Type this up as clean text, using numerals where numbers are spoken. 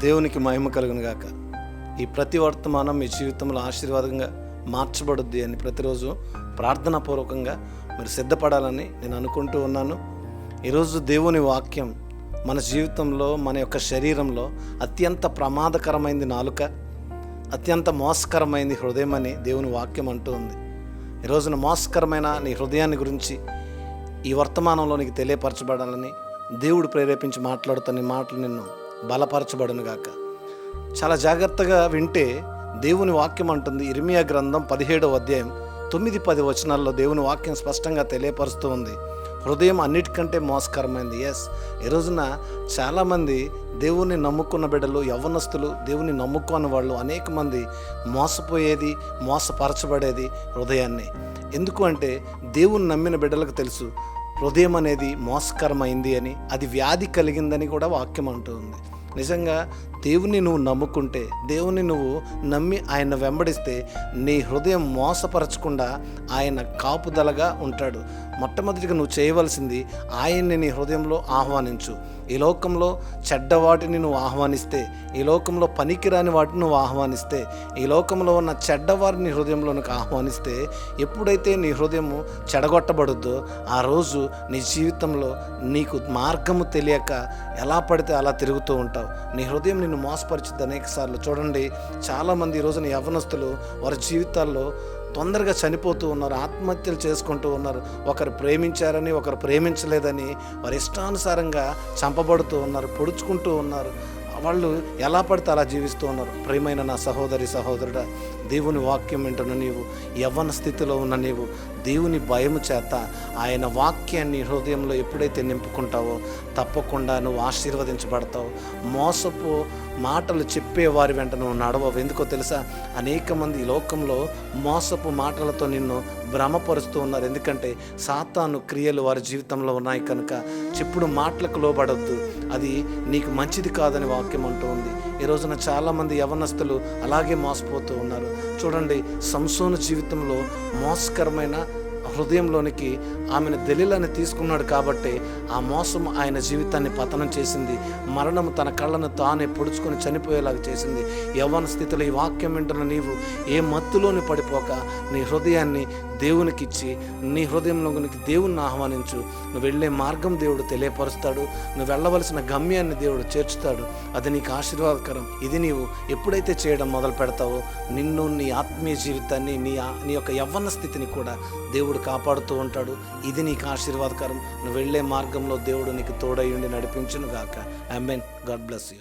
దేవునికి మహిమ కలుగును గాక. ఈ ప్రతి వర్తమానం మీ జీవితంలో ఆశీర్వాదంగా మార్చబడుద్ది అని ప్రతిరోజు ప్రార్థనాపూర్వకంగా మీరు సిద్ధపడాలని నేను అనుకుంటూ ఉన్నాను. ఈరోజు దేవుని వాక్యం మన జీవితంలో, మన యొక్క శరీరంలో అత్యంత ప్రమాదకరమైంది నాలుక, అత్యంత మోసకరమైంది హృదయం అని దేవుని వాక్యం అంటూ ఉంది. ఈరోజున మోసకరమైన నీ హృదయాన్ని గురించి ఈ వర్తమానంలో నీకు తెలియపరచబడాలని దేవుడు ప్రేరేపించి మాట్లాడుతున్న మాటలు నిన్ను బలపరచబడును గాక. చాలా జాగ్రత్తగా వింటే దేవుని వాక్యం అంటుంది. ఇర్మియా గ్రంథం 17వ అధ్యాయం 9-10 వచనాల్లో దేవుని వాక్యం స్పష్టంగా తెలియపరుస్తూ ఉంది. హృదయం అన్నిటికంటే మోసకరమైంది. ఈ రోజున చాలామంది దేవుని నమ్ముకున్న బిడ్డలు, యవ్వనస్తులు, దేవుని నమ్ముకున్న వాళ్ళు అనేక మంది మోసపోయేది, మోసపరచబడేది హృదయాన్ని. ఎందుకు అంటే దేవుని నమ్మిన బిడ్డలకు తెలుసు హృదయం అనేది మోసకరమైంది అని, అది వ్యాధి కలిగిందని కూడా వాక్యం అంటుంది. నిజంగా దేవుని నువ్వు నమ్ముకుంటే, దేవుని నువ్వు నమ్మి ఆయన వెంబడిస్తే నీ హృదయం మోసపరచకుండా ఆయన కాపుదలగా ఉంటాడు. మొట్టమొదటిగా నువ్వు చేయవలసింది ఆయన్ని నీ హృదయంలో ఆహ్వానించు. ఈ లోకంలో చెడ్డ వాటిని నువ్వు ఆహ్వానిస్తే, ఈ లోకంలో పనికిరాని వాటిని నువ్వు ఆహ్వానిస్తే, ఈ లోకంలో ఉన్న చెడ్డవారిని హృదయంలోనికి ఆహ్వానిస్తే, ఎప్పుడైతే నీ హృదయము చెడగొట్టబడుద్దో ఆ రోజు నీ జీవితంలో నీకు మార్గము తెలియక ఎలా పడితే అలా తిరుగుతూ ఉంటావు. నీ హృదయం నిన్ను మోసపరిచింది అనేక సార్లు. చూడండి, చాలామంది ఈ రోజున యవ్వనస్తులు వారి జీవితాల్లో తొందరగా చనిపోతూ ఉన్నారు, ఆత్మహత్యలు చేసుకుంటూ ఉన్నారు. ఒకరు ప్రేమించారని, ఒకరు ప్రేమించలేదని వారి ఇష్టానుసారంగా చంపబడుతూ ఉన్నారు, పొడుచుకుంటూ ఉన్నారు. వాళ్ళు ఎలా పడితే అలా జీవిస్తూ ఉన్నారు. ప్రియమైన నా సహోదరి సహోదరుడా, దేవుని వాక్యం వింటున్న నీవు, యవ్వన స్థితిలో ఉన్న నీవు, దేవుని భయము చేత ఆయన వాక్యాన్ని హృదయంలో ఎప్పుడైతే నింపుకుంటావో తప్పకుండా నువ్వు ఆశీర్వదించబడతావు. మోసపు మాటలు చెప్పేవారి వెంట నువ్వు నడవవు. ఎందుకో తెలుసా? అనేక మంది ఈ లోకంలో మోసపు మాటలతో నిన్ను భ్రమపరుస్తూ ఉన్నారు. ఎందుకంటే సాతాను క్రియలు వారి జీవితంలో ఉన్నాయి కనుక చెప్పుడు మాటలకు లోబడొద్దు, అది నీకు మంచిది కాదని వాక్యం అంటూ ఉంది. ఈ రోజున చాలామంది యవ్వనస్తులు అలాగే మోసపోతూ ఉన్నారు. చూడండి, సంసోను జీవితంలో మోసకరమైన హృదయంలోనికి ఆమెను దెలీలాని తీసుకున్నాడు కాబట్టి ఆ మోసం ఆయన జీవితాన్ని పతనం చేసింది. మరణము తన కళ్ళను తానే పొడుచుకొని చనిపోయేలాగా చేసింది. యవ్వన స్థితిలో ఈ వాక్యం వింటున్న నీవు ఏ మత్తులోని పడిపోక నీ హృదయాన్ని దేవునికి ఇచ్చి నీ హృదయంలోనికి దేవుణ్ణి ఆహ్వానించు. నువ్వు వెళ్ళే మార్గం దేవుడు తెలియపరుస్తాడు, నువ్వు వెళ్ళవలసిన గమ్యాన్ని దేవుడు చేర్చుతాడు. అది నీకు ఆశీర్వాదకరం. ఇది నీవు ఎప్పుడైతే చేయడం మొదలు పెడతావో నిన్ను, నీ ఆత్మీయ జీవితాన్ని, నీ యొక్క యవ్వన స్థితిని కూడా దేవుడు కాపాడుతూ ఉంటాడు. ఇది నీకు ఆశీర్వాదకరం. నువ్వు వెళ్ళే మార్గంలో దేవుడు నీకు తోడై ఉండి నడిపించును గాక. ఆమేన్. God bless you.